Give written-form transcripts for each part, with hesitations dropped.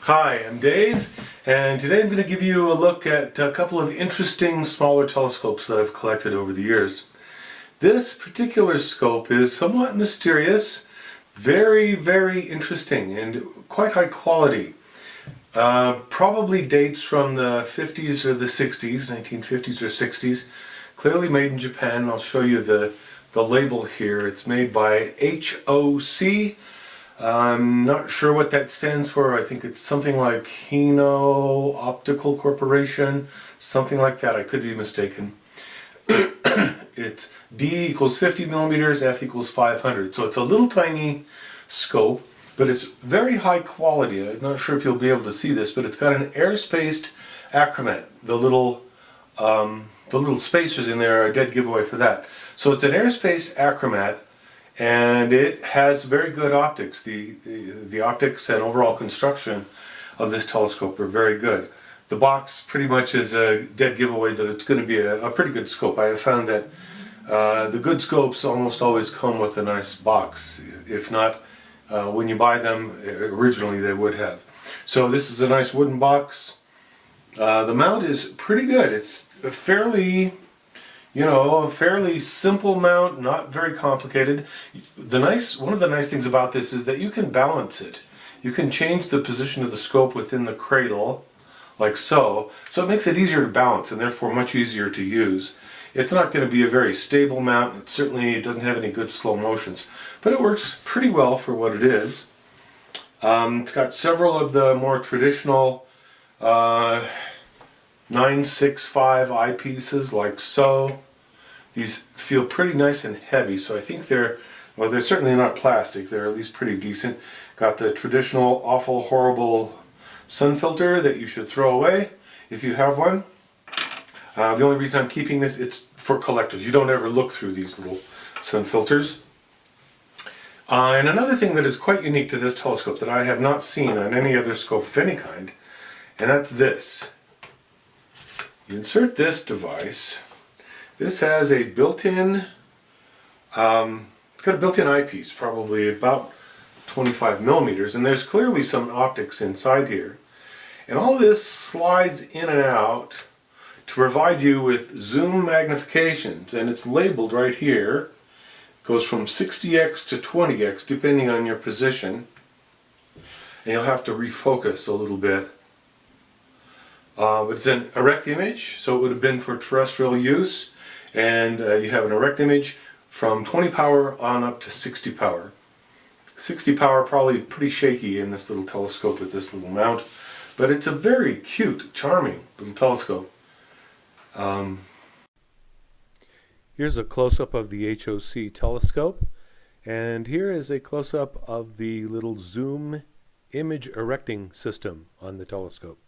Hi, I'm Dave, and today I'm going to give you a look at a couple of interesting smaller telescopes that I've collected over the years. This particular scope is somewhat mysterious, very interesting, and quite high quality. Probably dates from the 50s or the 60s, 1950s or 60s. Clearly made in Japan. I'll show you the label here. It's made by HOC. I'm not sure what that stands for. I think it's something like Hino Optical Corporation, something like that. I could be mistaken. It's D equals 50 millimeters, F equals 500. So it's a little tiny scope, but it's very high quality. I'm not sure if you'll be able to see this, but it's got an air-spaced achromat. The little spacers in there are a dead giveaway for that. So it's an air-spaced achromat, and it has very good optics. The optics and overall construction of this telescope are very good. The box pretty much is a dead giveaway that it's going to be a pretty good scope. I have found that the good scopes almost always come with a nice box. If not, when you buy them, originally they would have. So this is a nice wooden box. The mount is pretty good. It's a fairly simple mount, not very complicated. One of the nice things about this is that you can balance it. You can change the position of the scope within the cradle, like so. So it makes it easier to balance and therefore much easier to use. It's not going to be a very stable mount. It certainly doesn't have any good slow motions, but it works pretty well for what it is. It's got several of the more traditional 965 eyepieces, like so. These feel pretty nice and heavy, so I think they're certainly not plastic. They're at least pretty decent. Got the traditional awful horrible sun filter that you should throw away if you have one. The only reason I'm keeping this, it's for collectors. You don't ever look through these little sun filters. And another thing that is quite unique to this telescope that I have not seen on any other scope of any kind, and that's this. You insert this device. This has a built-in, it's got a built-in eyepiece, probably about 25 millimeters, and there's clearly some optics inside here. And all this slides in and out to provide you with zoom magnifications, and it's labeled right here. It goes from 60x to 20x depending on your position, and you'll have to refocus a little bit. But it's an erect image, so it would have been for terrestrial use, and you have an erect image from 20 power on up to 60 power. 60 power probably pretty shaky in this little telescope with this little mount, but it's a very cute, charming little telescope. Here's a close-up of the HOC telescope, and here is a close-up of the little zoom image erecting system on the telescope.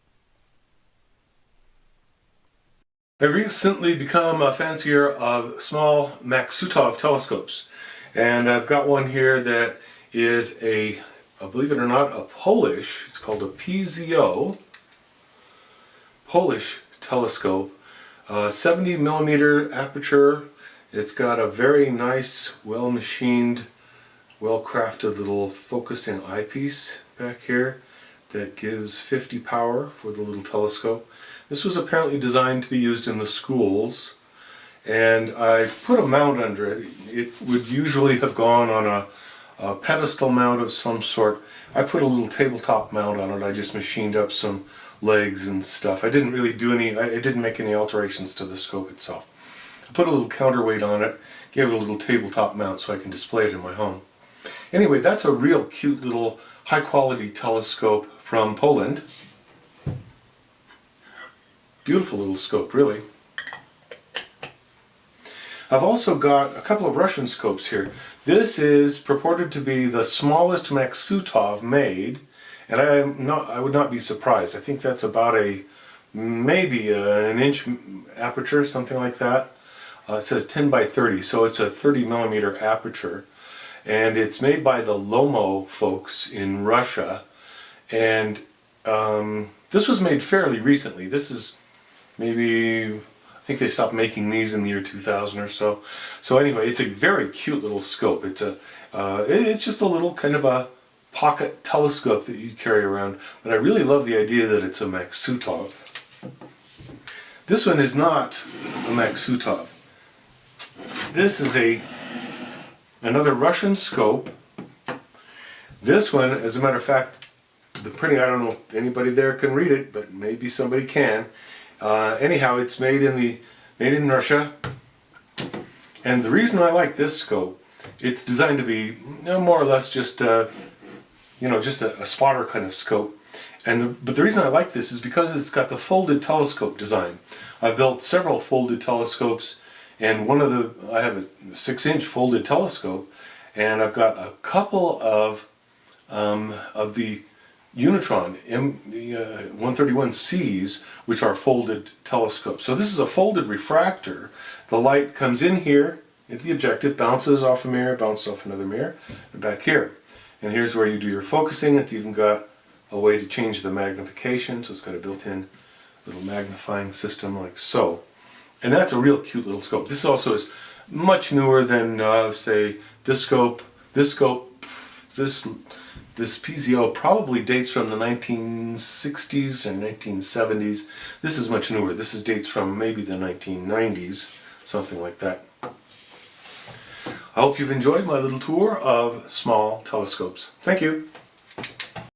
I've recently become a fancier of small Maksutov telescopes, and I've got one here that is believe it or not, a Polish, it's called a PZO, Polish telescope, 70 millimeter aperture. It's got a very nice, well-machined, well-crafted little focusing eyepiece back here that gives 50 power for the little telescope. This was apparently designed to be used in the schools, and I put a mount under it. It would usually have gone on a pedestal mount of some sort. I put a little tabletop mount on it. I just machined up some legs and stuff. I didn't really do I didn't make any alterations to the scope itself. I put a little counterweight on it, gave it a little tabletop mount so I can display it in my home. Anyway, that's a real cute little high quality telescope from Poland. Beautiful little scope, really. I've also got a couple of Russian scopes here. This is purported to be the smallest Maksutov made, and I would not be surprised. I think that's about maybe an inch aperture, something like that. It says 10 by 30, so it's a 30 millimeter aperture, and it's made by the Lomo folks in Russia, and this was made fairly recently. This is maybe, I think they stopped making these in the year 2000 or so. So anyway, it's a very cute little scope. It's just a little kind of a pocket telescope that you carry around, but I really love the idea that it's a Maksutov. This one is not a Maksutov. This is another Russian scope. This one, as a matter of fact, the printing, I don't know if anybody there can read it, but maybe somebody can. Anyhow, it's made in Russia. And the reason I like this scope, it's designed to be more or less just a spotter kind of scope. But the reason I like this is because it's got the folded telescope design. I've built several folded telescopes, and I have a 6-inch folded telescope, and I've got a couple of the Unitron 131Cs, which are folded telescopes. So this is a folded refractor. The light comes in here into the objective, bounces off a mirror, bounces off another mirror, and back here. And here's where you do your focusing. It's even got a way to change the magnification, so it's got a built-in little magnifying system like so. And that's a real cute little scope. This also is much newer than, say, this scope. This PZO probably dates from the 1960s and 1970s. This is much newer. This dates from maybe the 1990s, something like that. I hope you've enjoyed my little tour of small telescopes. Thank you.